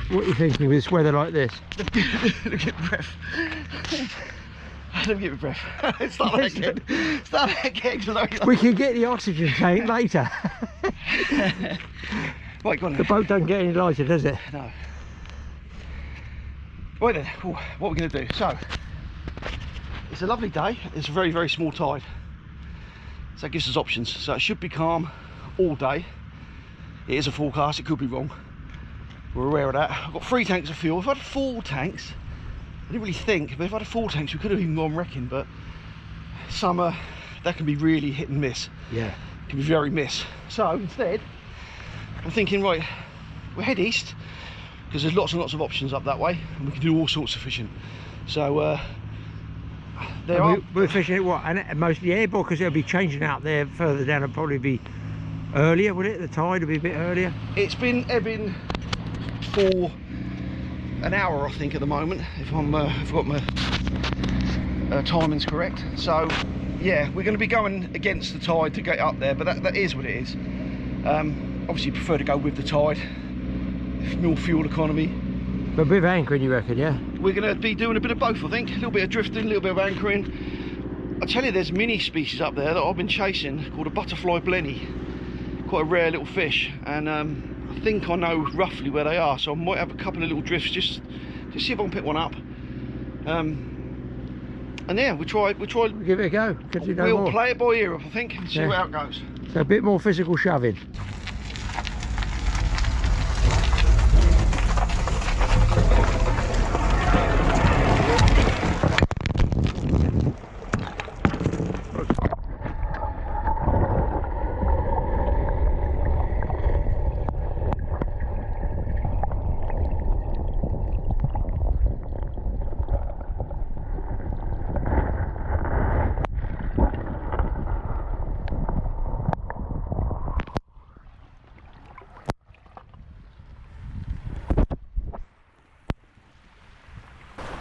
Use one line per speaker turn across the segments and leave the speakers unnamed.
What are you thinking with this weather like this?
Let me get breath. Let me get my breath. Start that again. Start that again.
We can get the oxygen tank later.
Right, go on then.
The boat doesn't get any lighter, does it?
No. Right then, what are we going to do? So, it's a lovely day. It's a very, very small tide. So that gives us options. So it should be calm all day. It is a forecast, it could be wrong. We're aware of that. I've got 3 tanks of fuel. If I had 4 tanks, I didn't really think, but if I had 4 tanks, we could have even gone wrecking. But summer, that can be really hit and miss.
Yeah.
It can be very miss. So instead, I'm thinking, right, we'll head east, because there's lots and lots of options up that way, and we can do all sorts of fishing. So we're
fishing at what? And mostly airborne, because it'll be changing out there further down. It'll probably be earlier, would it? The tide will be a bit earlier. It's
been ebbing for an hour, I think, at the moment, if I've got my timings correct. So yeah, we're going to be going against the tide to get up there, but that is what it is. Obviously prefer to go with the tide, more fuel economy.
But a bit of anchoring, you reckon? Yeah,
we're going to be doing a bit of both, I think. A little bit of drifting, a little bit of anchoring. I tell you, there's mini species up there that I've been chasing called a butterfly blenny, quite a rare little fish, and I think I know roughly where they are, so I might have a couple of little drifts just to see if I can pick one up. And yeah, we'll try. We'll
give it a go.
We'll play it by ear, I think, and see how it goes.
So a bit more physical shoving.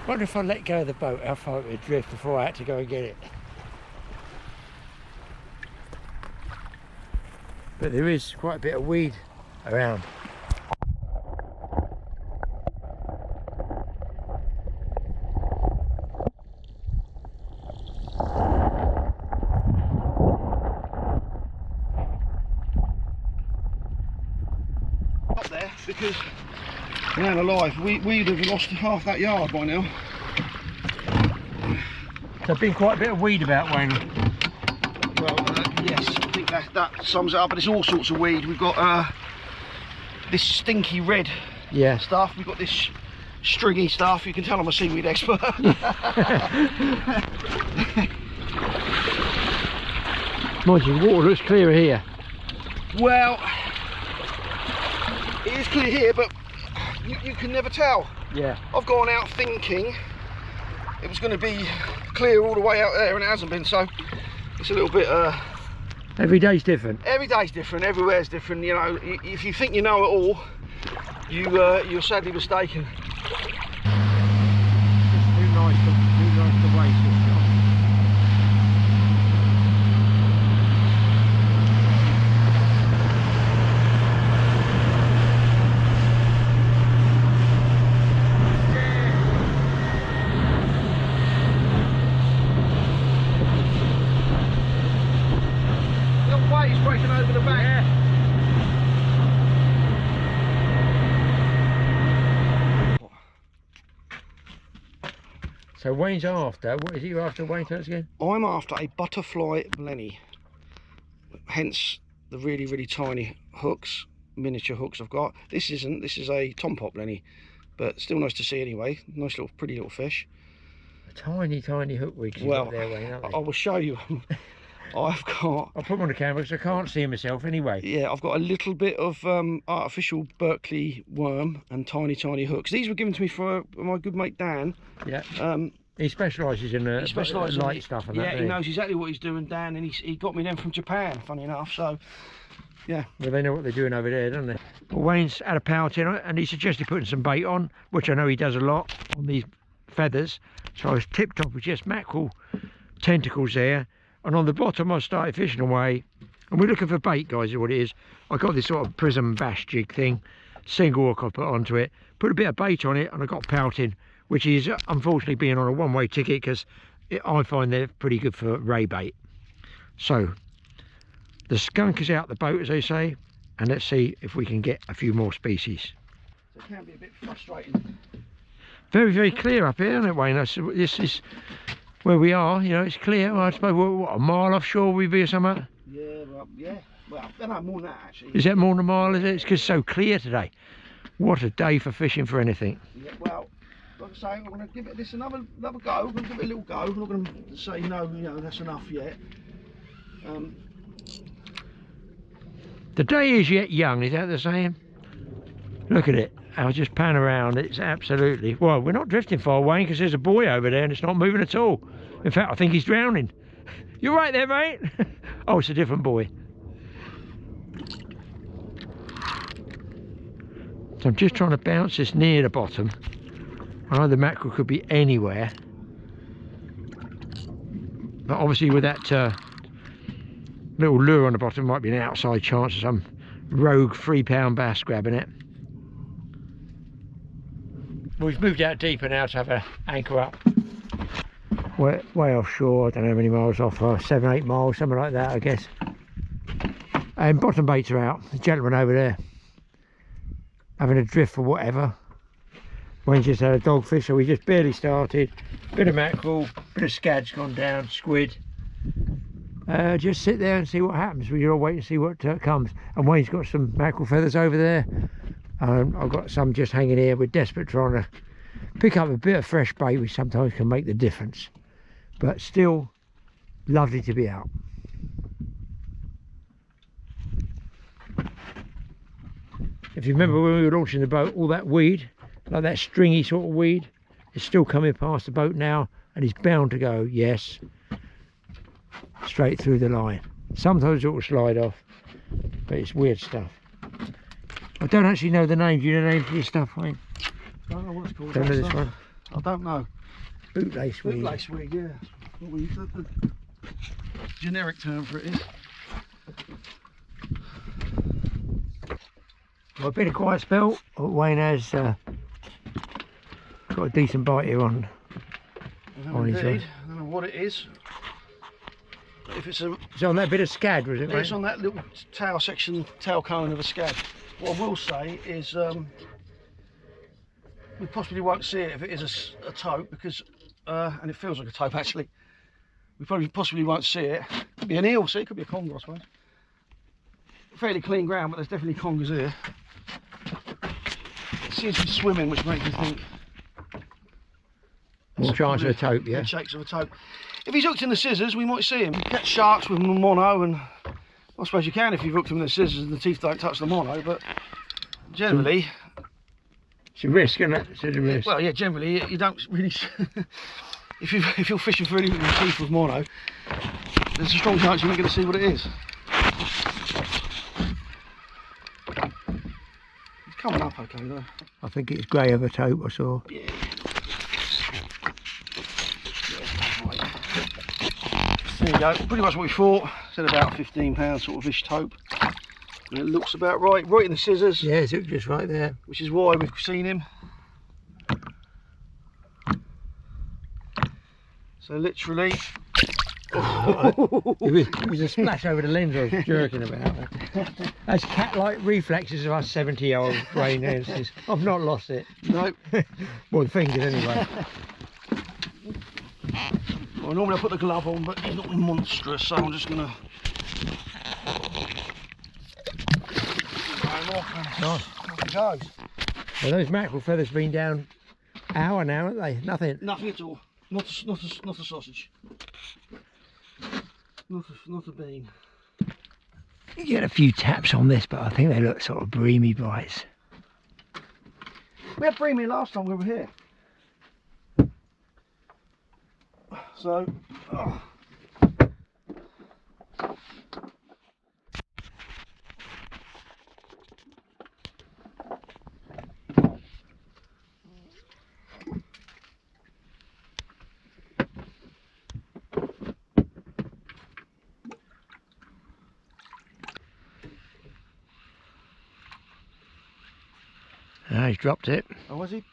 I wonder if I let go of the boat, how far it would drift before I had to go and get it. But there is quite a bit of weed around.
Up there, because man alive, we'd have lost half that yard by now.
There's been quite a bit of weed about, Wayne.
Well, yes, I think that sums it up, but it's all sorts of weed. We've got this stinky red stuff, we've got this stringy stuff. You can tell I'm a seaweed expert.
Mind you, water looks clearer here.
Well, it is clear here, but you can never tell.
Yeah.
I've gone out thinking it was going to be clear all the way out there, and it hasn't been, so it's a little bit
every day's different.
Every day's different, everywhere's different, you know. If you think you know it all, you're sadly mistaken.
It's too nice to waste this job.
Breaking over the back.
Yeah. So Wayne's after, what is it you're after, Wayne? Tell us again?
I'm after a butterfly blenny. Hence the really, really tiny hooks, miniature hooks I've got. This is a tom pot blenny, but still nice to see anyway. Nice little, pretty little fish.
A tiny, tiny hook we can
well,
get there, Wayne, aren't they?
I will show you. I've got...
I'll put them on the camera because I can't see myself anyway.
Yeah, I've got a little bit of artificial Berkeley worm and tiny, tiny hooks. These were given to me for my good mate Dan.
Yeah. He specialises in light stuff and that.
Yeah, he knows exactly what he's doing, Dan, and he got me them from Japan, funny enough, so... Yeah.
Well, they know what they're doing over there, don't they? Well, Wayne's had a pout in it, and he suggested putting some bait on, which I know he does a lot on these feathers. So I was tipped off with just mackerel tentacles there. And on the bottom I started fishing away, and we're looking for bait, guys, is what it is. I got this sort of prism bash jig thing, single hook I put onto it, put a bit of bait on it, and I got pouting, which is unfortunately being on a one-way ticket, because I find they're pretty good for ray bait. So the skunk is out the boat, as they say, and let's see if we can get a few more species.
So it can be a bit frustrating.
Very, very clear up here, isn't it, Wayne? This is where we are, you know, it's clear. Well, I suppose, what, a mile offshore we be or something?
Yeah, well, no, more than that, actually.
Is that more than a mile, is it? It's because it's so clear today. What a day for fishing for anything.
Yeah, well, like I say, I'm going to give it this another go. I'm going to give it a little go. I'm not going to say, no, you know, that's enough yet.
The day is yet young, is that the saying? Look at it. I'll just pan around. It's absolutely... Well, we're not drifting far, Wayne, because there's a buoy over there and it's not moving at all. In fact, I think he's drowning. You're right there, mate. Oh, it's a different buoy. So I'm just trying to bounce this near the bottom. I know the mackerel could be anywhere. But obviously with that little lure on the bottom, might be an outside chance of some rogue 3-pound bass grabbing it. Well, we've moved out deeper now to have an anchor up. Way offshore, I don't know how many miles off, 7-8 miles, something like that, I guess. And bottom baits are out. The gentleman over there having a drift for whatever. Wayne just had a dogfish, so we just barely started. Bit of mackerel, bit of scad's gone down, squid. Just sit there and see what happens. We'll all wait and see what comes. And Wayne's got some mackerel feathers over there. I've got some just hanging here. We're desperate trying to pick up a bit of fresh bait, which sometimes can make the difference. But still, lovely to be out. If you remember when we were launching the boat, all that weed, like that stringy sort of weed, is still coming past the boat now, and it's bound to go, yes, straight through the line. Sometimes it will slide off, but it's weird stuff. I don't actually know the name. Do you know the name for this stuff, Wayne?
I don't know what it's called.
Don't know this one?
I don't know.
Bootlace weed.
Bootlace weed, yeah. What we use, the generic term for it is.
Well, a bit of quiet spell. Wayne has got a decent bite here on his one.
I don't know what it is. If it's a...
It's on that bit of scad, was it, Wayne?
It's on that little tail section, tail cone of a scad. What I will say is we possibly won't see it if it is a tope, because and it feels like a tope actually. We possibly won't see it. Could be an eel, see, it could be a conger, I suppose. Fairly clean ground, but there's definitely congers here. It seems to be swimming, which makes me think
more chance of a tope, yeah.
Shakes of a tope. If he's hooked in the scissors, we might see him. You catch sharks with mono, and I suppose you can if you've hooked him in the scissors and the teeth don't touch the mono, but generally
it's a risk, isn't it? It's a risk.
Well, yeah, generally you don't really if you're fishing for anything with teeth with mono, there's a strong chance you're not going to see what it is. It's coming up okay though.
I think it's grey of a tope, I saw.
Yeah. There you go, pretty much what we thought. Said about 15-pound sort of fish tope. And it looks about right in the scissors.
Yeah, it's just right there.
Which is why we've seen him. So literally...
it was a splash over the lens I was jerking about. That's cat-like reflexes of us 70-year-old brain. I've not lost it.
No.
Well, the fingers anyway.
Well, normally I put the glove on, but he's not monstrous, so I'm just going to...
Nice.
Off it goes.
Well, those mackerel feathers been down an hour now, haven't they? Nothing.
Nothing at all. Not a sausage. Not a bean.
You get a few taps on this, but I think they look sort of breamy bites.
We had breamy last time we were here. So, oh.
Ah, he's dropped it.
Oh, was he?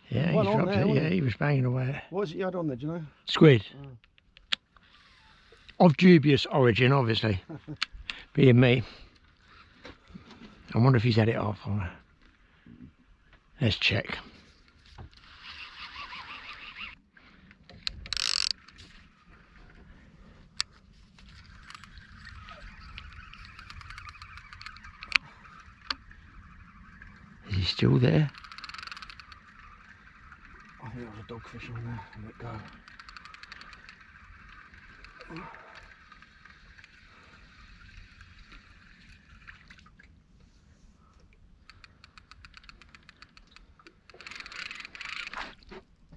Yeah, he's dropped it. Yeah, he was banging away.
What is it you had on there, do you know?
Squid. Of dubious origin, obviously. Being me. I wonder if he's had it off. Let's check. Is he still there?
I think there was a dogfish on there. Let it go.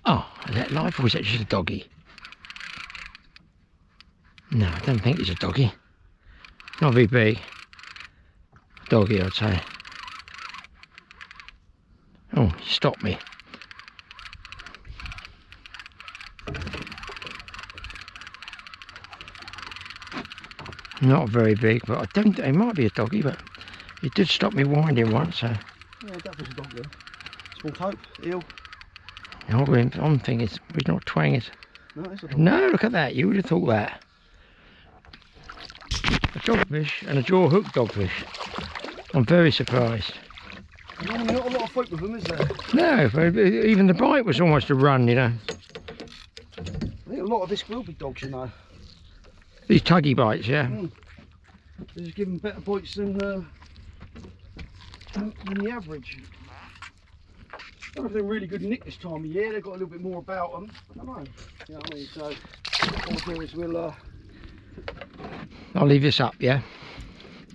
Oh, is that live or is that just a doggy? No, I don't think it's a doggy. Not very big. Doggy, I'd say. Oh, stop me. Not very big, but I don't. It might be a doggy, but it did stop me winding once. So.
Yeah, that was a dog there. Small tope, eel.
No, I'm thinking he's not twanging.
No, it's a dog.
No, look at that. You would have thought that. A dogfish and a jaw hook dogfish. I'm very surprised.
Normally not a lot of fruit with them, is there?
No, even the bite was almost a run, you know.
I think a lot of this will be dogs, you know.
These tuggy bites, yeah.
They just give them better bites than the average. Some of them really good nick this time of year. They've got a little bit more about them. I don't know. You know what I mean? So what we'll do is we'll.
I'll leave this up, yeah.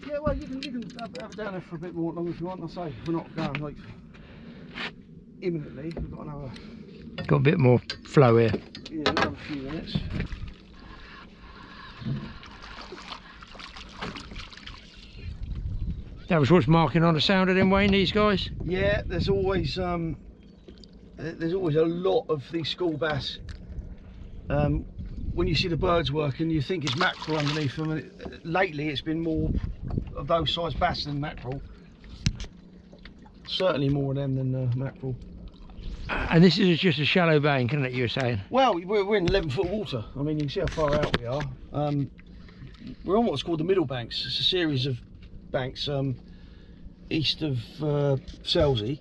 Yeah, well, you can have it down there for a bit more longer if you want. I say we're not going like imminently. We've got another.
Got a bit more flow here.
Yeah, another few minutes.
That was what's marking on the sound of them, Wayne, these guys?
Yeah, there's always a lot of these school bass. When you see the birds working, you think it's mackerel underneath them, and lately it's been more of those size bass than mackerel. Certainly more of them than mackerel.
And this is just a shallow bank, isn't it, you were saying?
Well, we're in 11-foot water. I mean, you can see how far out we are. We're on what's called the middle banks. It's a series of banks east of Selsey,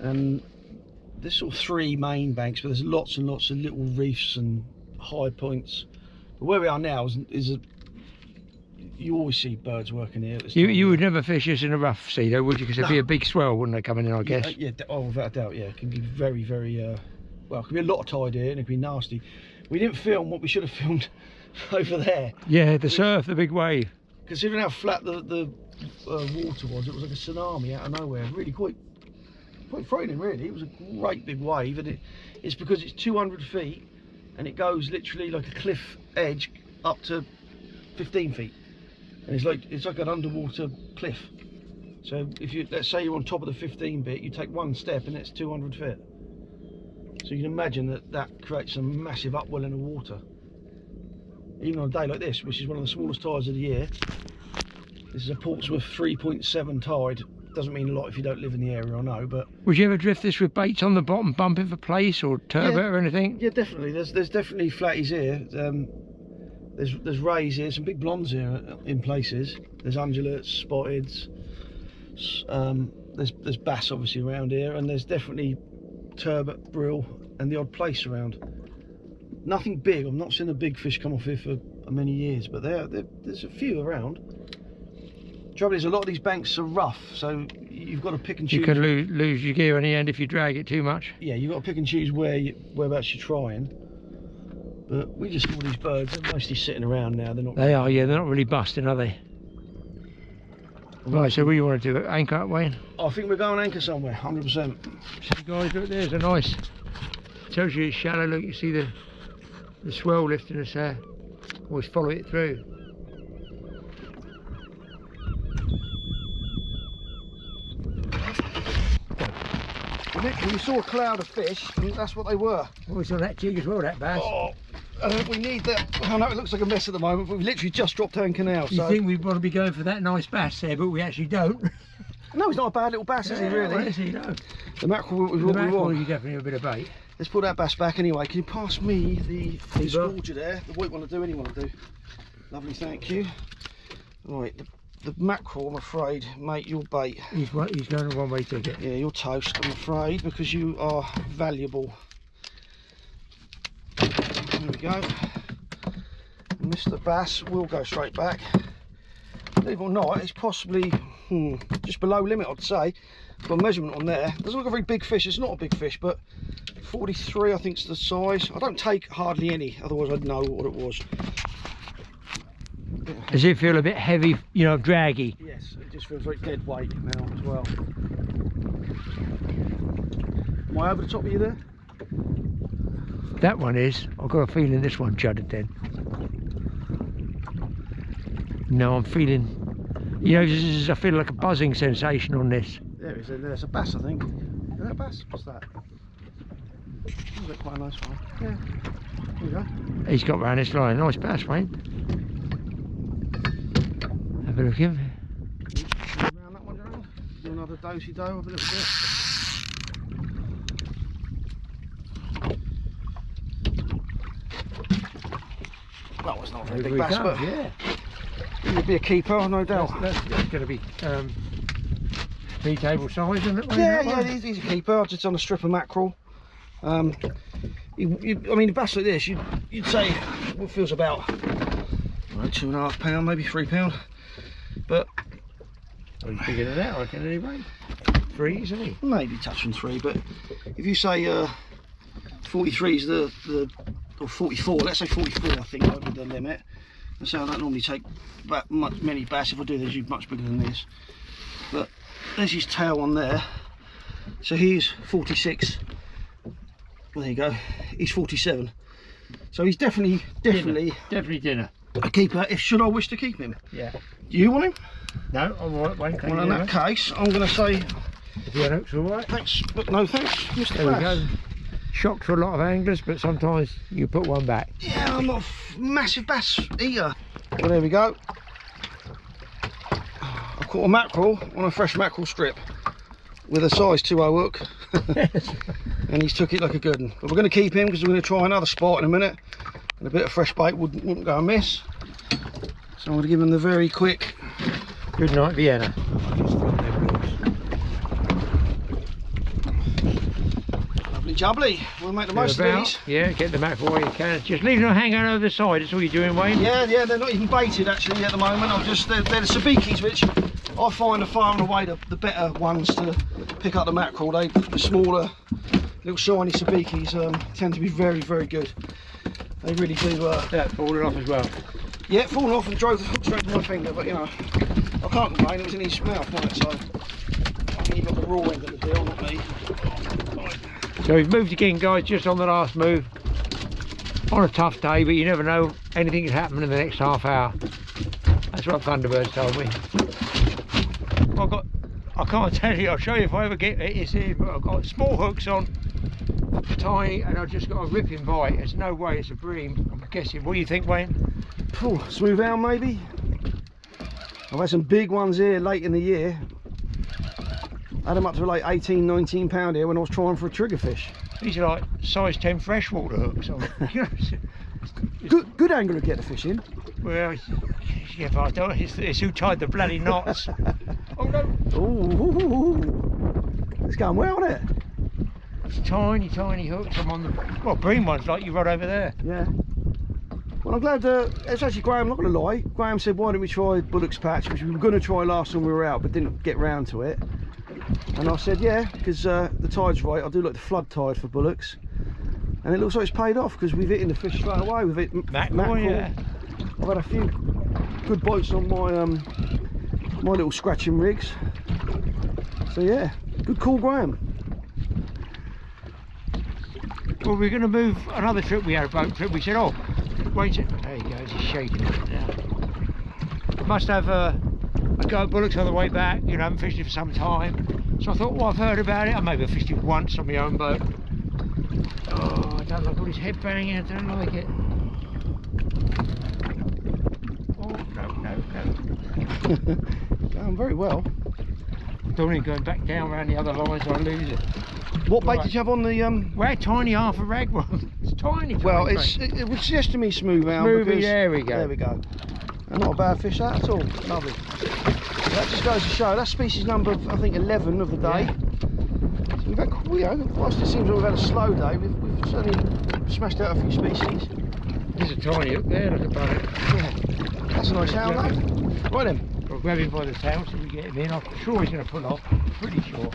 and there's sort of 3 main banks, but there's lots and lots of little reefs and high points. But where we are now is you always see birds working here.
You would never fish this in a rough sea though, would you? Because it'd be a big swell, wouldn't they, coming in, I guess?
Yeah, oh, without a doubt, yeah. It can be very, very, well, it can be a lot of tide here and it can be nasty. We didn't film what we should have filmed over there.
Yeah, the surf, the big wave.
Considering how flat the water was, it was like a tsunami out of nowhere. Really quite frightening, really. It was a great big wave, and it's because it's 200 feet and it goes literally like a cliff edge up to 15 feet, and it's like an underwater cliff. So if you, let's say you're on top of the 15 bit, you take one step and it's 200 feet. So you can imagine that creates a massive upwelling of water. Even on a day like this, which is one of the smallest tides of the year. This is a Portsmouth 3.7 tide. Doesn't mean a lot if you don't live in the area, I know, but...
Would you ever drift this with baits on the bottom, bumping for place or turbot or anything?
Yeah, definitely. There's definitely flatties here. There's rays here, some big blondes here in places. There's undulates, spotteds. There's bass obviously around here, and there's definitely turbot, brill, and the odd place around. Nothing big. I've not seen a big fish come off here for many years, but there's a few around. Trouble is, a lot of these banks are rough, so you've got to pick and choose.
You can lose your gear in the end if you drag it too much.
Yeah, you've got to pick and choose whereabouts you're trying. But we just saw these birds. They're mostly sitting around now. They're not.
They are, yeah. They're not really busting, are they? Right. So what do you want to do? Anchor up, Wayne?
I think we're going anchor somewhere. 100%.
So guys, look, there's a nice. Tells you it's shallow. Look, you see the swell lifting us there. Always follow it through.
Literally, we saw a cloud of fish, and that's what they were.
Oh, we saw that jig as well, that bass.
Oh, we need that. I know it looks like a mess at the moment, but we've literally just dropped anchor now.
You think we want to be going for that nice bass there, but we actually don't.
No, he's not a bad little bass, is he, really?
Well, is he, no.
The mackerel was what we want.
You definitely have a bit of bait.
Let's put that bass back anyway. Can you pass me the scourger there? The white one to do, any one to do. Lovely, thank you. Right, the mackerel, I'm afraid, mate, your bait.
He's going a one-way ticket.
Yeah, you're toast, I'm afraid, because you are valuable. There we go. Mr. Bass will go straight back. Believe it or not, it's possibly just below limit, I'd say. Got a measurement on there. Doesn't look a very big fish. It's not a big fish, but 43, I think, is the size. I don't take hardly any, otherwise I'd know what it was.
Does it feel a bit heavy, you know, draggy?
Yes, it just feels like dead weight now as well. Am I over the top of you there?
That one is. I've got a feeling this one judded then. No, I'm feeling, you know, I feel like a buzzing sensation on this.
There it is, there's a bass, I think. Is that a bass? What's that? That's quite a nice one. Yeah, there we go.
He's got round this line. Nice bass, mate. Have a look at him.
Around that one, Jeremy. Do another dosey-do of a little bit. That was not a very big bass, but
yeah.
It'll be a keeper, no doubt.
That's going to be tea table size, isn't it?
Yeah, he's a keeper. I just on a strip of mackerel. I mean, a bass like this, you'd say what feels about 2.5 pound, maybe 3 pound. But
well, he's bigger than that, I reckon, anyway. 3, isn't he?
Maybe touching 3, but if you say 43 is or 44, let's say 44, I think over the limit. That's how I don't normally take many bass. If I do, they're usually much bigger than this. But there's his tail on there. So he's 46. Well, there you go. He's 47. So he's definitely
dinner.
A keeper. Should I wish to keep him?
Yeah.
Do you want him?
No, I'm all right, Wayne.
Well, in that case, I'm going to say.
If your hook's all right.
Thanks, but no thanks, Mr.
There
Bass.
we go. Shock for a lot of anglers, but sometimes you put one back.
Yeah, I'm not a massive bass eater. Well, there we go. I've caught a mackerel on a fresh mackerel strip with a size 2.0 hook. And he's took it like a good one. But we're going to keep him because we're going to try another spot in a minute. And a bit of fresh bait wouldn't go amiss. So I'm going to give him the very quick
good night, Vienna.
Lovely jubbly. We'll make the most of these.
Yeah, get the mackerel while you can. Just leave them hanging over the side. That's all you're doing, Wayne.
Yeah, they're not even baited actually at the moment. They're the sabikis, which I find are far and away the better ones to pick up the mackerel. The smaller, little shiny sabikis tend to be very, very good. They really do.
That falling off as well.
Yeah, falling off and drove the hook straight to my finger, but you know, I can't complain. It was in his mouth, wasn't it? So I think he got the raw end of the deal, not me. Right.
So we've moved again, guys, just on the last move. On a tough day, but you never know, anything can happen in the next half hour. That's what Thunderbird's told me. Well, I can't tell you, I'll show you if I ever get it, it's here, but I've got small hooks on, tiny, and I've just got a ripping bite. There's no way it's a bream, I'm guessing. What do you think, Wayne?
Ooh, smooth out maybe. I've had some big ones here late in the year. I had them up to like 18, 19 pound here when I was trying for a triggerfish.
These are like size 10 freshwater hooks.
Good angler to get the fish in.
Well, yeah, but I don't, it's who tied the bloody knots. Oh no!
Ooh, it's going well, isn't it?
It's tiny hooks. I'm on the, well, bream ones like you rode over there.
Yeah. Well, I'm glad it's actually Graeme, not going to lie. Graeme said, why don't we try Bullock's Patch, which we were going to try last time we were out, but didn't get round to it. And I said, yeah, because the tide's right. I do like the flood tide for Bullock's. And it looks like it's paid off because we've hit in the fish straight away. We've hit mackerel. Yeah. I've had a few good bites on my my little scratching rigs. So yeah, good call, Graeme.
Well, we're going to move another trip. We had a boat trip. We said, oh, wait, there he goes, he's shaking it now. Must have a go at Bullock's on the way back. You know, I haven't fished it for some time. So I thought, well, I've heard about it. I maybe fished it once on my own boat. Oh, I don't like all his head banging. I don't like it. Oh, no.
Going very well.
don't want it going back down around the other lines, I'll lose it.
What bait did you have on the
Well, tiny half a rag one. It's tiny.
Well, it was suggesting me smooth out.
Smoothie, there we go.
There we go. And not a bad fish that at all. Lovely. That just goes to show that's species number, I think, 11 of the day.
Yeah.
So we've had, whilst it seems like we've had a slow day, we've certainly smashed out a few species.
There's a tiny hook there, look about it.
Yeah. That's a nice hound, though. Right then.
We'll grab him by the tail so we get him in. I'm sure he's going to pull off. Pretty sure.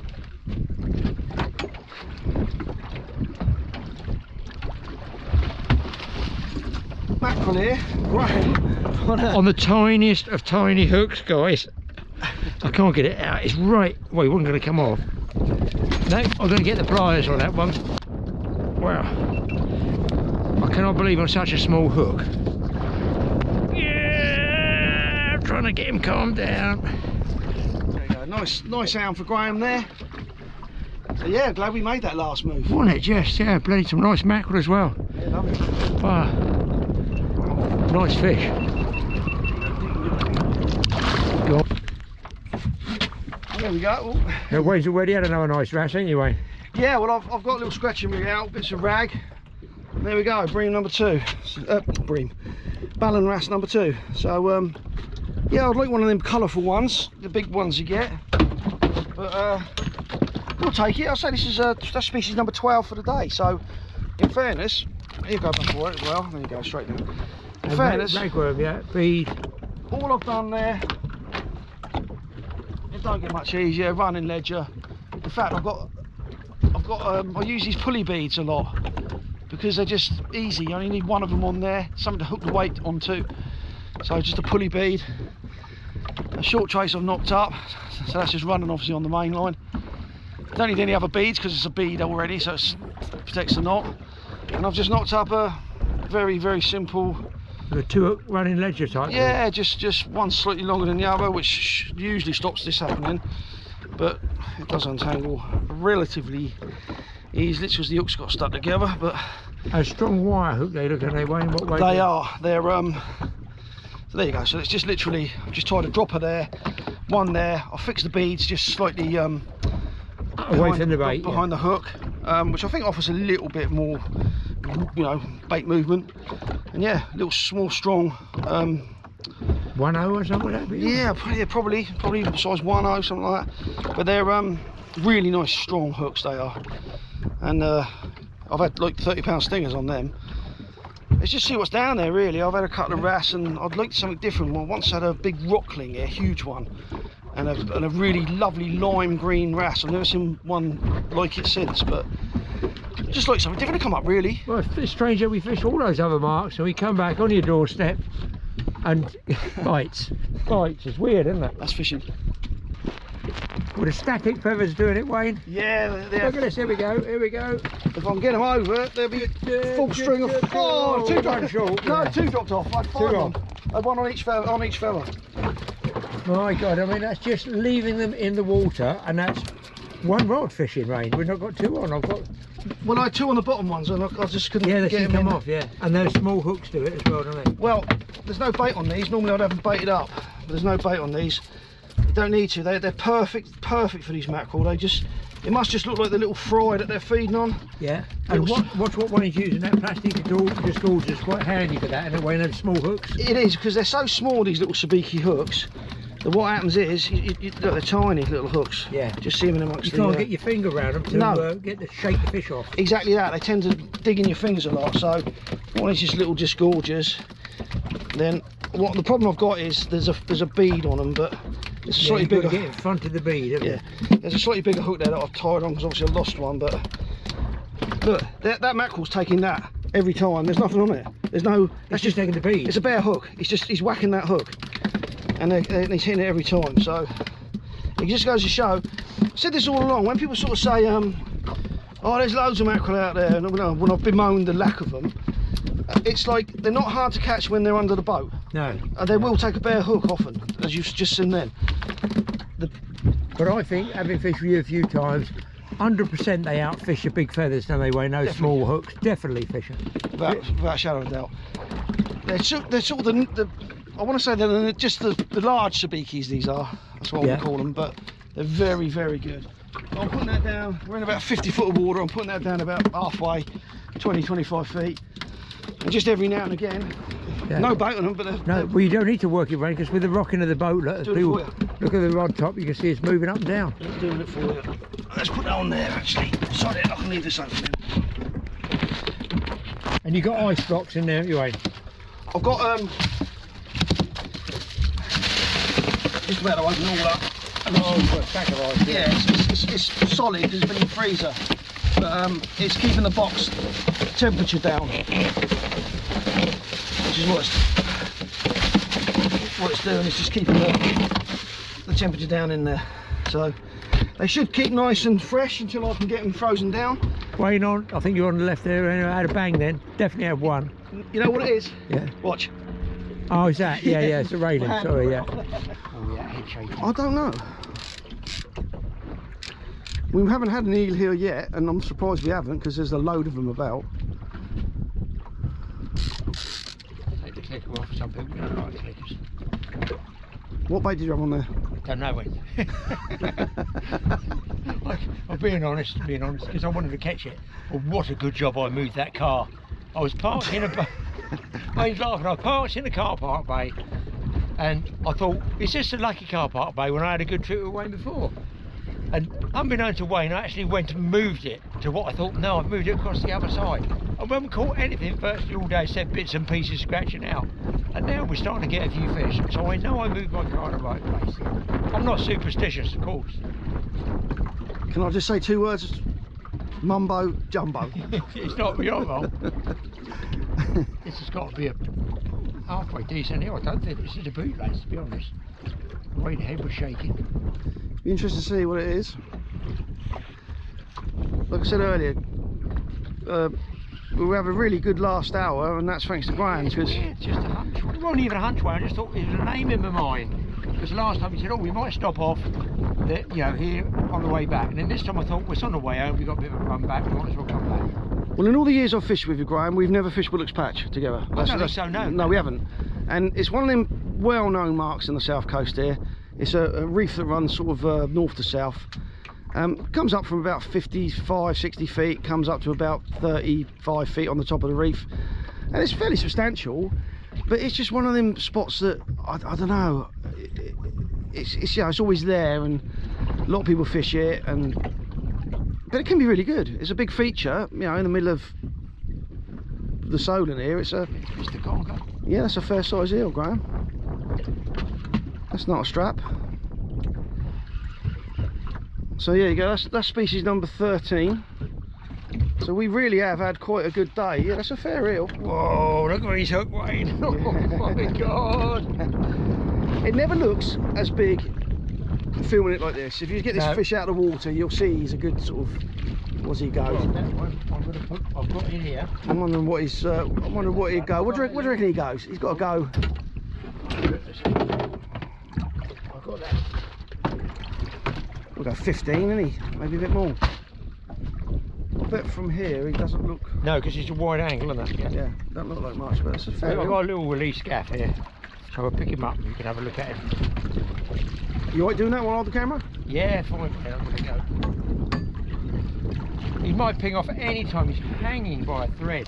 Mackerel here, Graeme,
on the tiniest of tiny hooks, guys. I can't get it out. It's right. Well, it wasn't going to come off. No, I'm going to get the pliers on that one. Wow. I cannot believe on such a small hook. Yeah, I'm trying to get him calmed down.
There you go. Nice sound for Graeme there. So yeah, glad we made that last move.
Wasn't it just? Yeah, bloody some nice mackerel as well.
Yeah, lovely.
Wow. Nice fish. Go on.
There we go.
Now, Wayne's already had another nice wrasse, ain't you, Wayne?
Yeah, well, I've got a little scratching rig out, bits of rag. There we go, bream number 2. Ballon wrasse number 2. So, yeah, I'd like one of them colourful ones, the big ones you get. But we'll take it. I'll say this is that's species number 12 for the day. So, in fairness, here you go back for it as well. There you go, straight down. In fairness,
ragworm, yeah, feed.
all I've done there, it don't get much easier. Running ledger. In fact, I use these pulley beads a lot because they're just easy. You only need one of them on there, something to hook the weight onto. So just a pulley bead. A short trace I've knocked up, so that's just running obviously on the main line. Don't need any other beads because it's a bead already, so it protects the knot. And I've just knocked up a very, very simple.
The 2-hook running ledger type.
Yeah, just one slightly longer than the other, which usually stops this happening, but it does untangle relatively easily because the hooks got stuck together. But
a strong wire hook they look at, they Wayne. What way
they are. They're so there you go. So it's just literally, I've just tied a dropper there, one there. I'll fix the beads just slightly
away from the bait,
behind the hook, which I think offers a little bit more, you know, bait movement. And yeah, little small strong
1/0 or something like that.
Yeah, probably size 1/0, something like that. But they're really nice strong hooks, they are. And I've had like 30-pound stingers on them. Let's just see what's down there really. I've had a couple of wrasse and I'd like something different. Well, once I had a big rockling here, a huge one, and a really lovely lime green wrasse. I've never seen one like it since, but just like something different to come up really.
Well, it's strange that we fish all those other marks and we come back on your doorstep and bites. It's weird, isn't it?
That's fishing.
With the static feathers doing it, Wayne.
Yeah,
look at this. Here we go.
If I can get them over, there'll be full string of. Oh, two dropped off. No, 2 dropped off. I had 5 on. I had one on each feather.
My God, I mean that's just leaving them in the water, and that's one rod fishing, Wayne. We've not got 2 on. I've got.
Well, I had 2 on the bottom ones, and I just couldn't.
Yeah, they
get
should
them
come off. Yeah, and those small hooks do it as well, don't they?
Well, there's no bait on these. Normally I'd have them baited up, but there's no bait on these. You don't need to. They're perfect for these mackerel. It must just look like the little fry that they're feeding on.
Yeah. And watch what Wayne's using. That plastic disc is quite handy for that, and Wayne has small hooks.
It is, because they're so small, these little sabiki hooks. That what happens is, look, they're tiny little hooks.
Yeah.
Just see them in amongst
you can't get your finger around them to shake the fish off.
Exactly that. They tend to dig in your fingers a lot. So one is just little disgorgers. Then the problem I've got is there's a bead on them, but it's a slightly bigger.
Get in front of the bead.
Yeah. There's a slightly bigger hook there that I've tied on because obviously I lost one. But look, that mackerel's taking that every time. There's nothing on it. There's no.
That's just taking the bead.
It's a bare hook. He's whacking that hook, and he's hitting it every time. So it just goes to show. I said this all along. When people sort of say, "Oh, there's loads of mackerel out there," and when I've bemoaned the lack of them. It's like they're not hard to catch when they're under the boat.
No.
They will take a bare hook often, as you've just seen then.
But I think, having fished with you a few times, 100% they outfish the big feathers, don't they, Wayne? Those small hooks, definitely fishing.
Without a shadow of a doubt. They're sort of the I want to say they're just the large sabikis, these are. That's what I would call them. But They're very, very good. I'm putting that down, we're in about 50 foot of water, I'm putting that down about halfway, 20, 25 feet. And just every now and again, no bait on them, but
no, well, you don't need to work it, Ray, because with the rocking of the boat, look at the rod top, you can see it's moving up and down.
I'm doing it for you. Let's put that on there, actually. Sorry, I can leave this open.
And you got ice blocks in there, haven't you, Wayne?
I've got just about to open all up.
Oh, a stack of ice.
Yeah, it's solid because it's been in the freezer, but it's keeping the box temperature down, which is what it's doing. It's just keeping the temperature down in there. So they should keep nice and fresh until I can get them frozen down.
Wayne, on, I think you're on the left there. Anyway, I had a bang then. Definitely had one.
You know what it is?
Yeah.
Watch.
Oh, is that? Yeah, yeah. It's a railing. Sorry, yeah.
Oh yeah, head shaking. I don't know. We haven't had an eel here yet, and I'm surprised we haven't because there's a load of them about.
Take the clicker off. Some people don't like clickers.
What bait did you have on there?
Don't know, Wayne. I'm being honest, because I wanted to catch it. Well, what a good job I moved that car. I was parked in a... Wayne's laughing. I parked in a car park bay, and I thought, is this a lucky car park bay when I had a good trip with Wayne before? And unbeknown to Wayne, I actually went and moved it to what I thought, no, I've moved it across the other side. And when we caught anything virtually all day, said bits and pieces scratching out. And now we're starting to get a few fish, so I know I moved my car in the right place. I'm not superstitious, of course.
Can I just say two words? Mumbo jumbo.
It's not wrong. This has got to be a halfway decent here. I don't think this is a bootlace, to be honest. The way the head was shaking.
Be interested to see what it is. Like I said earlier, we have a really good last hour, and that's thanks to Graeme.
It's weird, just a hunch. It wasn't even a hunch way. I just thought it was a name in my mind. Because last time he said, oh, we might stop off, you know, here on the way back. And then this time I thought, well, it's on the way home. We've got a bit of a run back. We might as well come back. Well,
in all the years I've fished with you, Graeme, we've never fished Willock's Patch together.
I don't think so, no.
No, we haven't. And it's one of them well-known marks on the south coast here. It's a reef that runs sort of north to south. Comes up from about 55, 60 feet, comes up to about 35 feet on the top of the reef. And it's fairly substantial, but it's just one of them spots that, I don't know, it's yeah, it's always there, and a lot of people fish it, but it can be really good. It's a big feature, you know, in the middle of the Solent here. It's a
Mr. Conker.
Yeah, that's a fair size eel, Graeme. That's not a strap. So yeah, you go, that's species number 13. So we really have had quite a good day. Yeah, that's a fair eel.
Whoa, look where he's hooked, Wayne. Oh my God.
It never looks as big filming it like this. If you get this fish out of the water, you'll see he's a good sort of, where's he go?
Well, that one I've got in here.
I'm wondering what he's, I'm wondering what he'd go. What do you reckon he goes? He's got to go.
I've got that.
We'll go 15, isn't he? Maybe a bit more. I bet from here he doesn't look...
No, because it's a wide angle, isn't it?
Yeah, don't look like much, but it's a fair...
I've got a little release gaff here, so I'll pick him up and you can have a look at him.
You alright doing that while I hold the camera?
Yeah, fine. Yeah, I'm gonna go. He might ping off any time. He's hanging by a thread.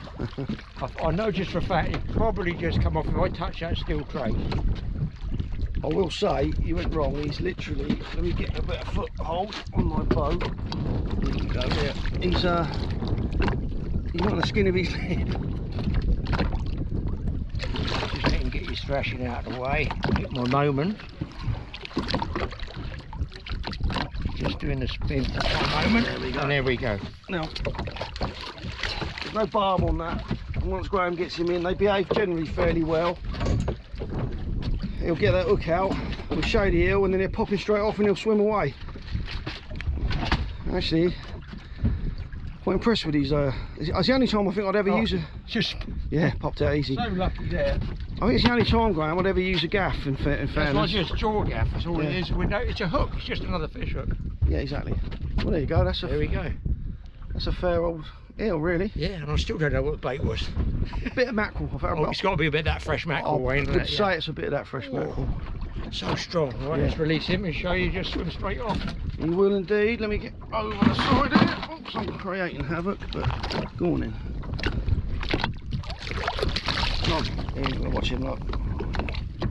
I know just for a fact he'd probably just come off if I touch that steel tray.
I will say, you went wrong. He's literally, let me get a better foothold on my boat. There you go, there. He's on the skin of his lip.
Just let him get his thrashing out of the way. Get my moment. Just doing the spin for one moment.
There we go.
And there we go.
Now, there's no barb on that. And once Graeme gets him in, they behave generally fairly well. He'll get that hook out, we'll show the eel, and then he'll pop him straight off and he'll swim away. Actually, quite impressed with these. It's the only time I think I'd ever use a...
Just...
Yeah, popped out easy.
So lucky there.
I think it's the only time, Graeme, I'd ever use a gaff in fairness.
That's just jaw gaff, that's all it is. It's a hook, it's just another fish hook.
Yeah, exactly. Well, there you go.
There we go.
That's a fair old eel, really.
Yeah, and I still don't know what the bait was.
A bit of mackerel.
It's got to be a bit of that fresh mackerel, Wayne.
I could say it's a bit of that fresh mackerel.
So strong. Right, let's release him and show you just swim straight off.
He will indeed. Let me get over the side here. Oops, I'm creating havoc, but go on in. Come on. He's going to watch him, look.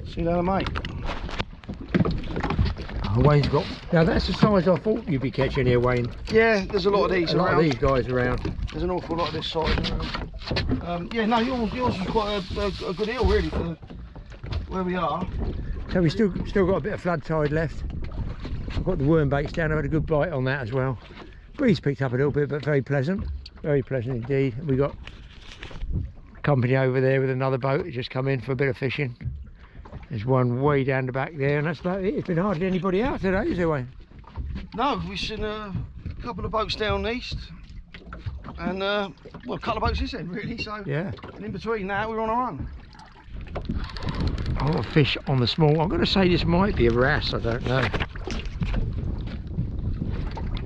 See you later, mate.
Oh, Wayne's got... Now that's the size I thought you'd be catching here, Wayne.
Yeah, there's a lot of these around.
A lot of these guys around.
There's an awful lot of this size around. Yeah, no, yours is quite a good eel, really, for where we are.
So we still got a bit of flood tide left. I've got the worm baits down. I've had a good bite on that as well. Breeze picked up a little bit, but very pleasant indeed. We got company over there with another boat that's just come in for a bit of fishing. There's one way down the back there, and that's about it. It's been hardly anybody out today, is there, Wayne?
No, we've seen a couple of boats down east, and well, a couple of boats this end, really. So
yeah.
And in between that, we're on our own.
A lot of fish on the small. I'm going to say this might be a wrasse. I don't know.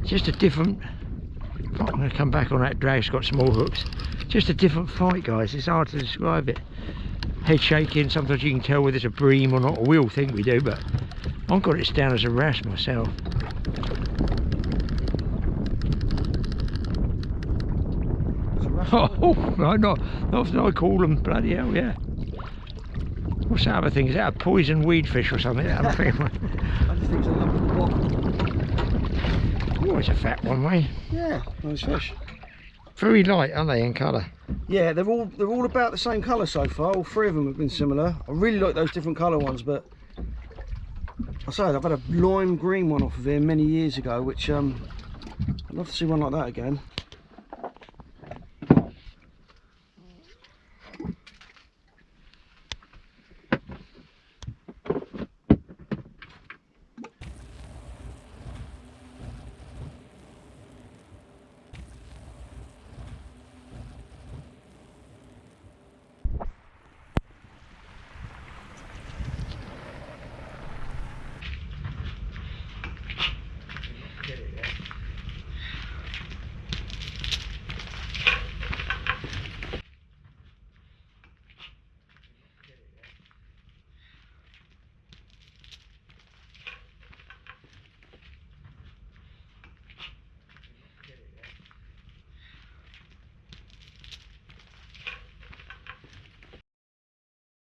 Just a different. I'm going to come back on that drag. It's got small hooks. Just a different fight, guys. It's hard to describe it. Head shaking. Sometimes you can tell whether it's a bream or not. Or we all think we do, but I've got it down as a wrasse myself. Oh, no, not I call them. Bloody hell, yeah. What's that other thing? Is that a poison weed fish or something? I just think
it's a lump of
oh, it's a fat one, mate.
Yeah, nice fish.
Very light, aren't they, in colour?
Yeah, they're all about the same colour so far. All three of them have been similar. I really like those different colour ones, but I say I've had a lime green one off of here many years ago, which I'd love to see one like that again.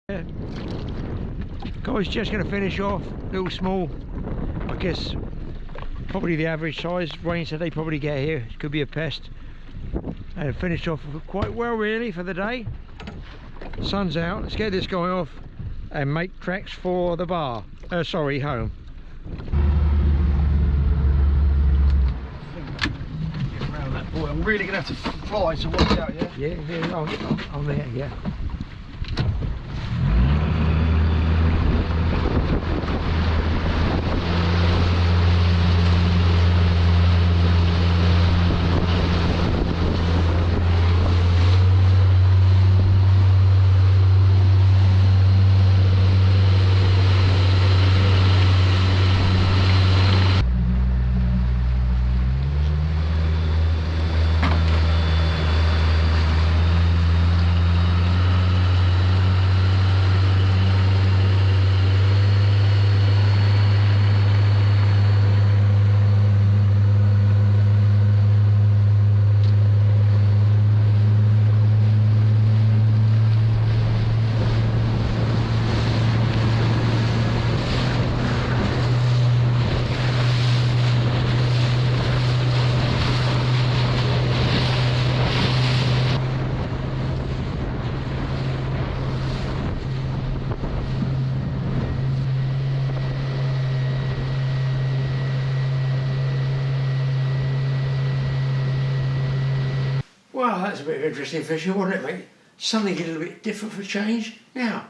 Yeah. Guys, just going to finish off. Little small, I guess probably the average size. Wayne said they probably get here. It could be a pest. And finished off quite well really for the day. Sun's out. Let's get this guy off and make tracks for the bar. Sorry, home.
Get around that boy. I'm really going to have to fly, so watch out, yeah?
Yeah, I'm there, yeah. Well, that's a bit of interesting fishing, wasn't it, mate? Something a little bit different for change. Now,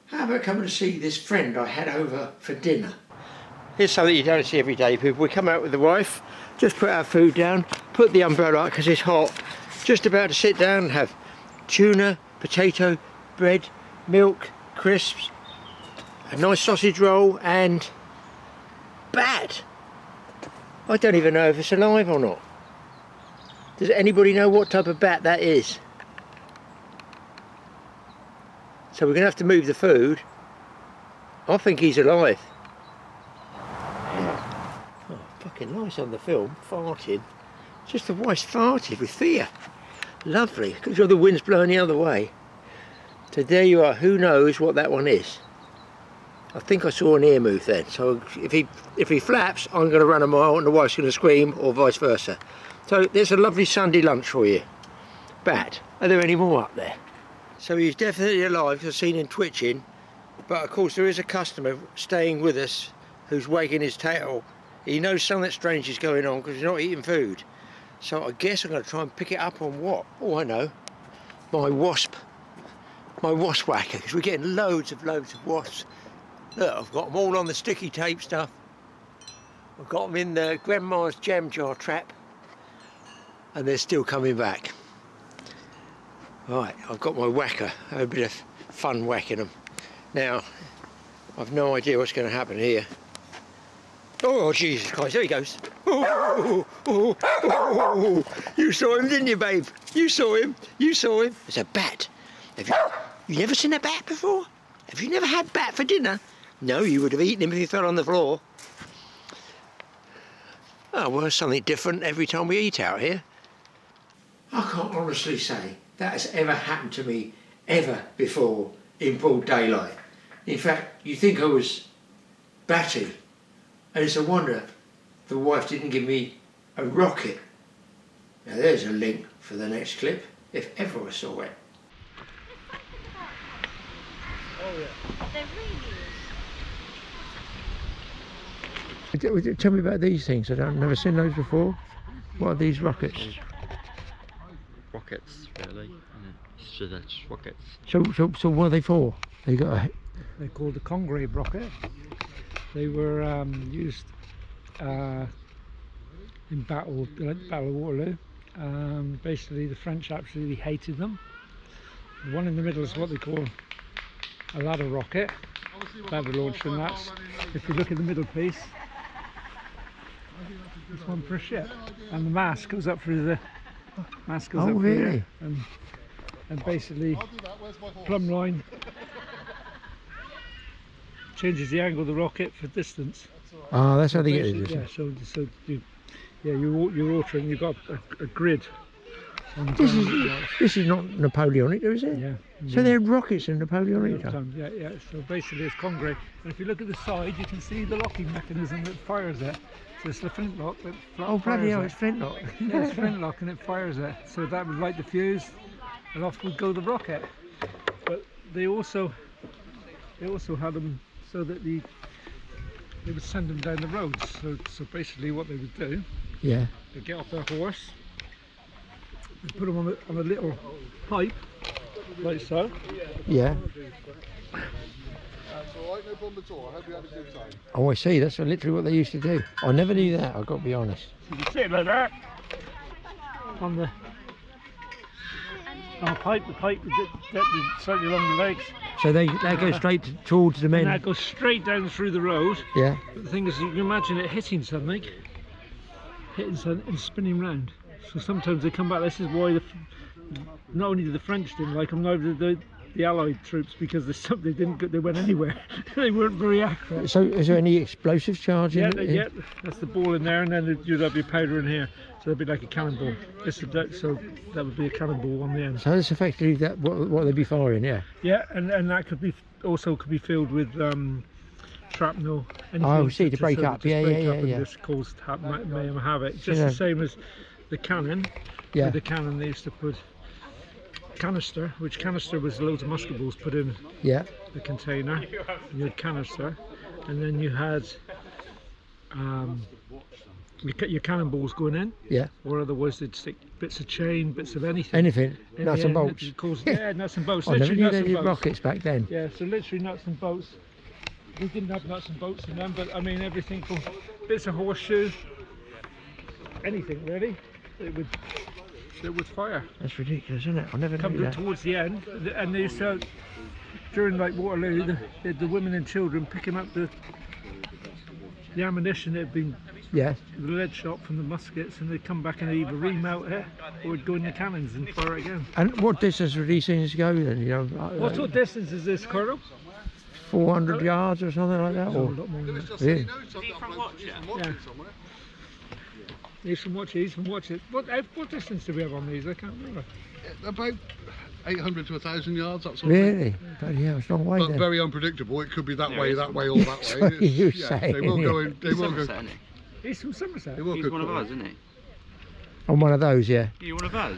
how about coming to see this friend I had over for dinner? Here's something you don't see every day, people. We come out with the wife, just put our food down, put the umbrella out because it's hot, just about to sit down and have tuna, potato, bread, milk, crisps, a nice sausage roll and bat. I don't even know if it's alive or not. Does anybody know what type of bat that is? So we're going to have to move the food. I think he's alive. fucking nice on the film, farting. Just the wife's farted with fear. Lovely, because the wind's blowing the other way. So there you are, who knows what that one is. I think I saw an ear move then, so if he flaps, I'm going to run a mile and the wife's going to scream, or vice versa. So there's a lovely Sunday lunch for you. Bat, are there any more up there? So he's definitely alive, because I've seen him twitching, but of course there is a customer staying with us who's wagging his tail. He knows something strange is going on because he's not eating food. So I guess I'm going to try and pick it up on what? Oh, I know. My wasp whacker, because we're getting loads of wasps. Look, I've got them all on the sticky tape stuff. I've got them in the grandma's jam jar trap, and they're still coming back. Right, I've got my whacker. I have a bit of fun whacking them. Now, I've no idea what's going to happen here. Oh, Jesus Christ, there he goes. You saw him, didn't you, babe? You saw him. It's a bat. Have you never seen a bat before? Have you never had bat for dinner? No, you would have eaten him if he fell on the floor. Oh, well, something different every time we eat out here. I can't honestly say that has ever happened to me ever before in broad daylight. In fact, you think I was batty, and it's a wonder the wife didn't give me a rocket. Now there's a link for the next clip, if ever I saw it.
Oh yeah. They're
really is. Tell me about these things. I've never seen those before. What are these rockets?
Rockets, really. So that's rockets.
So what are they for? They got a...
They're called the Congreve rocket. They were used in battle of Waterloo. Basically, the French absolutely hated them. The one in the middle is what they call a ladder rocket. Ladder launcher, and that's, if you look at the middle piece, it's one for a ship, and the mast goes up through the
really?
Here, and basically plumb line changes the angle of the rocket for distance.
Oh, that's how they get it.
Yeah, so you're altering. You've got a grid. On the
this is not Napoleonic, is it?
Yeah.
So they're rockets in Napoleonic.
Yeah. So basically, it's Congreve, and if you look at the side, you can see the locking mechanism that fires it. So it's the flintlock that
oh bloody hell! It's flintlock.
Yeah, it's flintlock, and it fires it. So that would light the fuse, and off would go the rocket. But they also had them so that they would send them down the roads. So basically, what they would do,
yeah,
they'd get off their horse, they'd put them on a little pipe, like so.
Yeah.
That's all right, no problem at all. I hope you had a good time.
Oh, I see. That's literally what they used to do. I never knew that. I've got to be honest.
So you sit like that on the pipe. The pipe would get slightly along the legs.
So they go straight towards the men.
And that goes straight down through the road.
Yeah.
But the thing is, you can imagine it hitting something and spinning round. So sometimes they come back. This is why not only did the French didn't like them, neither the Allied troops, because they went anywhere. They weren't very accurate.
So is there any explosives charge in it?
Yeah, that's the ball in there, and then you'd have your powder in here. So it'd be like a cannonball. So that would be a cannonball on the end.
So that's effectively what they'd be firing, yeah.
Yeah, and that could be filled with shrapnel.
Oh, see, to break up. Yeah.
Just cause mayhem havoc. Just the same as the cannon.
Yeah.
With the cannon, they used to put canister, which canister was loads of musket balls put in the container. And you had canister, and then you had your cannonballs going in, or otherwise they'd stick bits of chain, bits of anything,
nuts and bolts.
Nuts and bolts.
I never knew they did rockets back then.
Yeah, so literally nuts and bolts. We didn't have nuts and bolts in them, but I mean everything from bits of horseshoe, anything really, it would fire.
That's ridiculous, isn't it? I never knew that.
Towards the end, and they used to, during like Waterloo, the women and children picking up the ammunition that had been the lead shot from the muskets, and they'd come back and they'd either remount it or it'd go in the cannons and fire it again.
And what distance would these things go then? You know,
what distance is this, Colonel?
400 yards or something like that?
No, a lot more than that.
Yeah.
Yeah. He's from watch it. What distance do we have on these? I can't remember.
About 800 to 1,000 yards, that's all.
Really? Bloody hell, it's a long way
But
then.
very unpredictable. It could be that way, or that way.
That's what you say,
They will
innit?
go in. They will go.
Somerset, isn't he?
He's from Somerset.
They will
He's
go
one of
quick.
us, isn't he?
I'm one of those, yeah.
You one of us?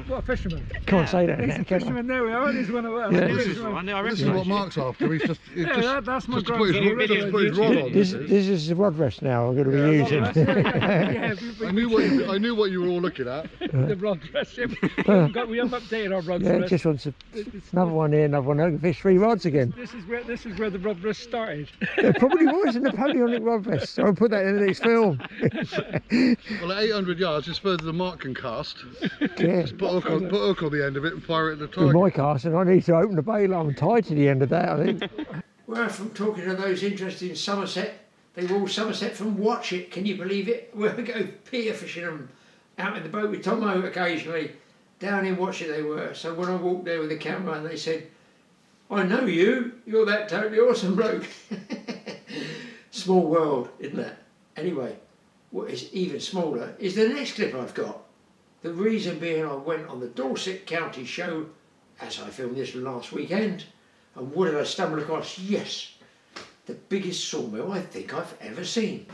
What a fisherman.
Can't say that
He's
now,
a
can I?
fisherman, there we are. He's one of us.
Yeah.
He's
This is
one-
one. I
This is
recognise
what
you.
Mark's after. He's just,
that's my
just to put his,
grandson.
just to put his rod on.
This is the rod rest now I'm going to be using.
Yeah,
I knew what you were all looking at.
the rod rest. We haven't updated our rod
Yeah,
rest.
just wants another one here, another one there. I can fish 3 rods again.
This is where the rod rest started.
It probably was a Napoleonic rod rest. I'll put that in the next film.
Well, at 800 yards, it's further than Mark can cast.
Yeah.
Put hook on the end of it and fire it at the
With
target.
my casting, I need to open the bail. I'm tied to the end of that, I think. Well, from talking to those interested in Somerset, they were all Somerset from Watch It. Can you believe it? We'll go pier fishing them out in the boat with Tomo occasionally. Down in Watch It they were. So when I walked there with the camera and they said, I know you, you're that totally awesome bloke. Small world, isn't it? Anyway, what is even smaller is the next clip I've got. The reason being I went on the Dorset County show, as I filmed this last weekend, and what did I stumble across? Yes, the biggest sawmill I think I've ever seen.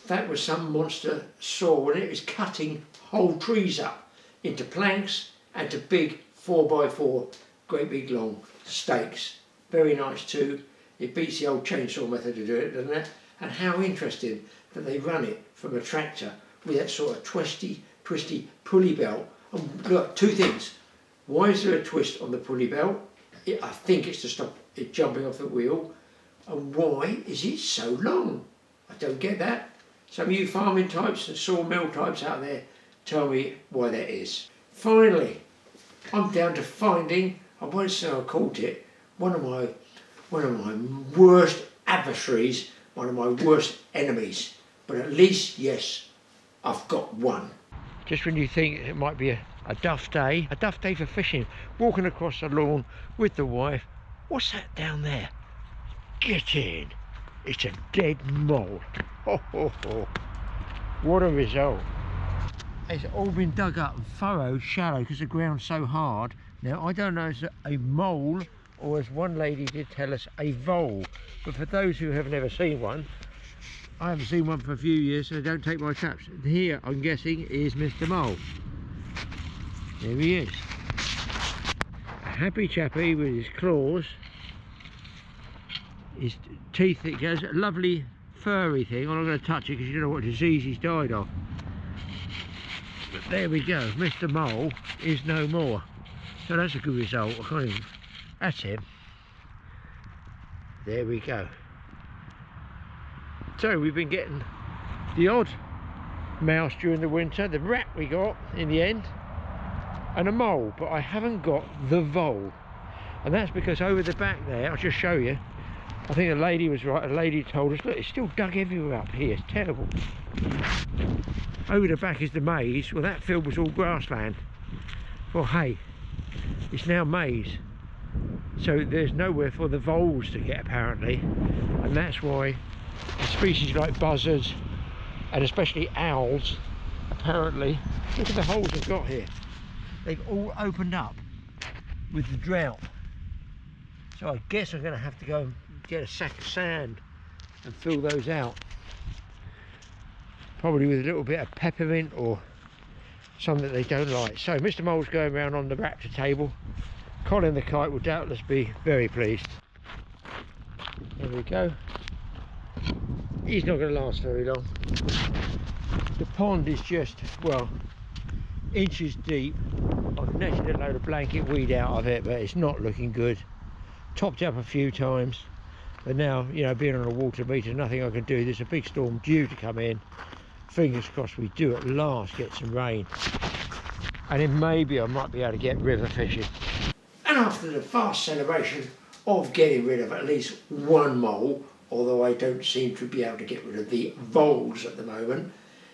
That was some monster saw when it was cutting whole trees up into planks and to big 4x4, great big long stakes. Very nice too. It beats the old chainsaw method to do it, doesn't it? And how interesting that they run it from a tractor with that sort of twisty pulley belt. And look, 2 things. Why is there a twist on the pulley belt? I think it's to stop it jumping off the wheel. And why is it so long? I don't get that. Some of you farming types and sawmill types out there, tell me why that is. Finally, I'm down to finding, I won't say I caught it, one of my worst adversaries, one of my worst enemies. But at least, yes, I've got one. Just when you think it might be a duff day for fishing, walking across the lawn with the wife. What's that down there? Get in. It's a dead mole. Ho, ho, ho. What a result. It's all been dug up and furrowed shallow because the ground's so hard. Now, I don't know if it's a mole or, as one lady did tell us, a vole. But for those who have never seen one, I haven't seen one for a few years, so don't take my traps. Here, I'm guessing, is Mr. Mole. There he is. A happy chappy with his claws, his teeth, it goes, a lovely furry thing. I'm not going to touch it because you don't know what disease he's died of. But there we go, Mr. Mole is no more. So that's a good result. I can't even, that's him. There we go. So we've been getting the odd mouse during the winter, the rat we got in the end, and a mole, but I haven't got the vole. And that's because over the back there, I'll just show you, I think a lady was right, a lady told us, look, it's still dug everywhere up here, it's terrible. Over the back is the maize. Well, that field was all grassland for hay. It's now maize. So there's nowhere for the voles to get, apparently. And that's why species like buzzards, and especially owls, apparently, look at the holes they've got here. They've all opened up with the drought. So I guess I'm going to have to go and get a sack of sand and fill those out. Probably with a little bit of peppermint or something that they don't like. So Mr. Mole's going around on the raptor table. Colin the kite will doubtless be very pleased. There we go. He's not going to last very long. The pond is just, well, inches deep. I've netted a load of blanket weed out of it, but it's not looking good. Topped up a few times, but now, you know, being on a water meter, nothing I can do. There's a big storm due to come in. Fingers crossed we do at last get some rain, and then maybe I might be able to get river fishing. And after the fast celebration of getting rid of at least one mole, although I don't seem to be able to get rid of the voles at the moment,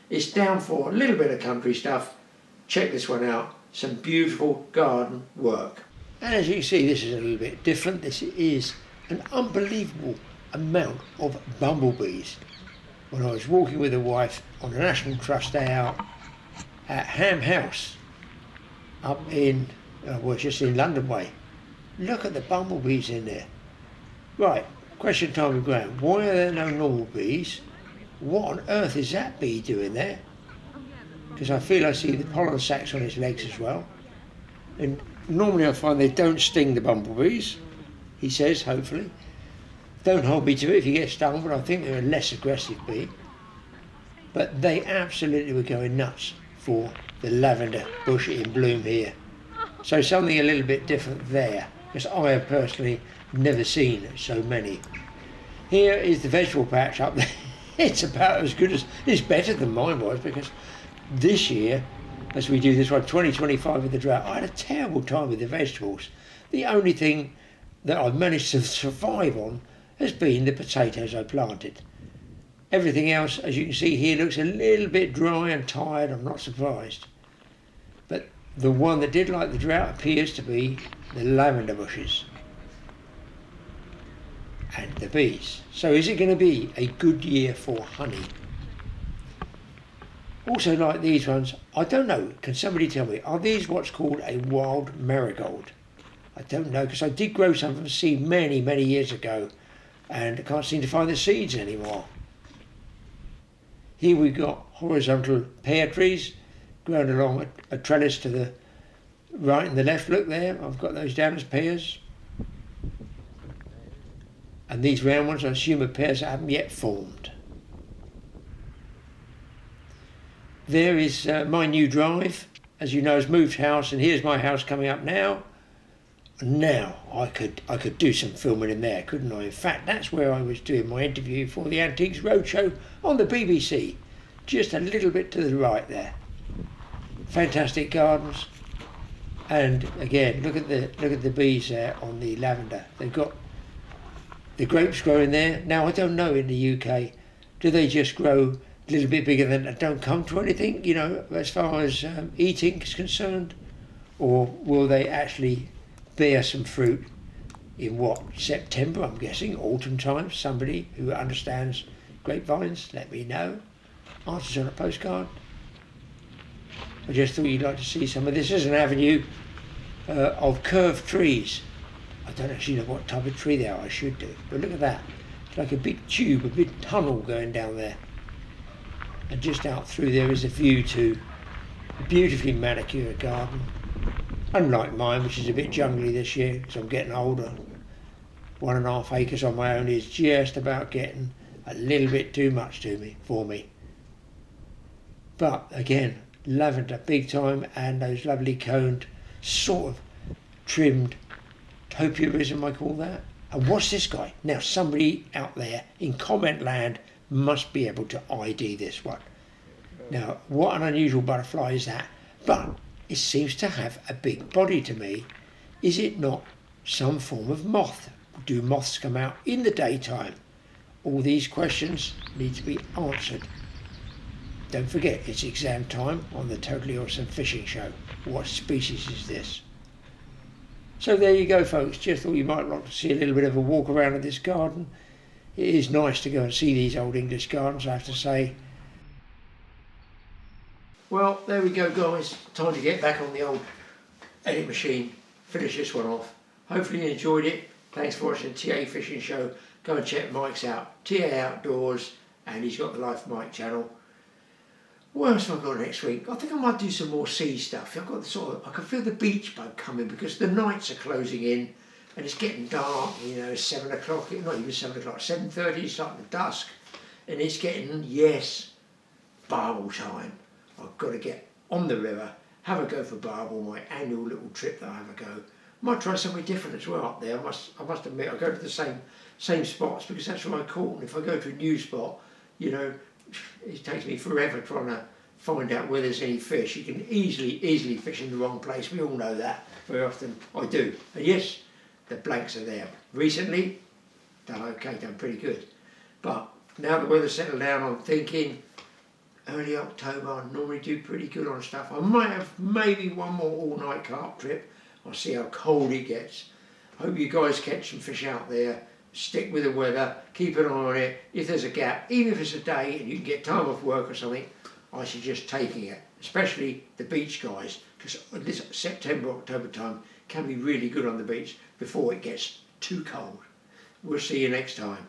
it's down for a little bit of country stuff. Check this one out, some beautiful garden work. And as you can see, this is a little bit different. This is an unbelievable amount of bumblebees. When I was walking with the wife on a National Trust day out at Ham House up in, well, just in London Way. Look at the bumblebees in there. Right, question time with Graeme. Why are there no normal bees? What on earth is that bee doing there? Because I feel I see the pollen sacs on its legs as well. And normally I find they don't sting the bumblebees, he says, hopefully. Don't hold me to it if you get stung, but I think they're a less aggressive bee. But they absolutely were going nuts for the lavender bush in bloom here. So something a little bit different there, because I have personally never seen so many. Here is the vegetable patch up there. It's about as good as, it's better than mine was, because this year, as we do this one, 2025 with the drought, I had a terrible time with the vegetables. The only thing that I've managed to survive on has been the potatoes I planted. Everything else, as you can see here, looks a little bit dry and tired. I'm not surprised. But the one that did like the drought appears to be the lavender bushes and the bees. So is it going to be a good year for honey? Also, like these ones, I don't know, can somebody tell me, are these what's called a wild marigold? I don't know, because I did grow some from seed many, many years ago, and I can't seem to find the seeds anymore. Here we've got horizontal pear trees grown along a trellis to the right and the left. Look there, I've got those down as pears. And these round ones I assume are pears that haven't yet formed. There is my new drive. As you know, has moved house, and here's my house coming up now. Now I could do some filming in there, couldn't I? In fact, that's where I was doing my interview for the Antiques Roadshow on the BBC, just a little bit to the right there. Fantastic gardens, and again, look at the bees there on the lavender. They've got the grapes growing there. Now I don't know in the UK, do they just grow a little bit bigger than that, don't come to anything, you know, as far as eating is concerned, or will they actually bear some fruit in what, September, I'm guessing, autumn time? Somebody who understands grapevines, let me know. Answers on a postcard. I just thought you'd like to see some of this. This is an avenue of curved trees. I don't actually know what type of tree they are, I should do, but look at that. It's like a big tube, a big tunnel going down there. And just out through there is a view to a beautifully manicured garden. Unlike mine, which is a bit jungly this year, because I'm getting older. 1.5 acres on my own is just about getting a little bit too much for me. But again, lavender big time, and those lovely coned, sort of trimmed topiarism, I call that. And what's this guy? Now somebody out there in comment land must be able to ID this one. Now, what an unusual butterfly is that? But it seems to have a big body to me. Is it not some form of moth? Do moths come out in the daytime? All these questions need to be answered. Don't forget, it's exam time on the Totally Awesome Fishing Show. What species is this? So there you go, folks. Just thought you might like to see a little bit of a walk around of this garden. It is nice to go and see these old English gardens, I have to say. Well, there we go, guys. Time to get back on the old edit machine. Finish this one off. Hopefully you enjoyed it. Thanks for watching the TA Fishing Show. Go and check Mike's out. TA Outdoors, and he's got the Life Mike channel. What else have I got next week? I think I might do some more sea stuff. I've got the sort of, I can feel the beach bug coming because the nights are closing in and it's getting dark, you know, 7 o'clock, not even 7 o'clock, 7:30, it's starting to dusk. And it's getting, yes, barbel time. I've got to get on the river, have a go for barbel, my annual little trip that I have a go. Might try something different as well up there. I must admit, I go to the same spots because that's what I caught. And if I go to a new spot, you know, it takes me forever trying to find out where there's any fish. You can easily fish in the wrong place. We all know that. Very often I do. And yes, the blanks are there. Recently, done okay, done pretty good. But now the weather's settled down, I'm thinking early October, I normally do pretty good on stuff. I might have maybe one more all-night carp trip. I'll see how cold it gets. Hope you guys catch some fish out there. Stick with the weather, keep an eye on it. If there's a gap, even if it's a day and you can get time off work or something, I suggest taking it, especially the beach guys, because this September, October time can be really good on the beach before it gets too cold. We'll see you next time.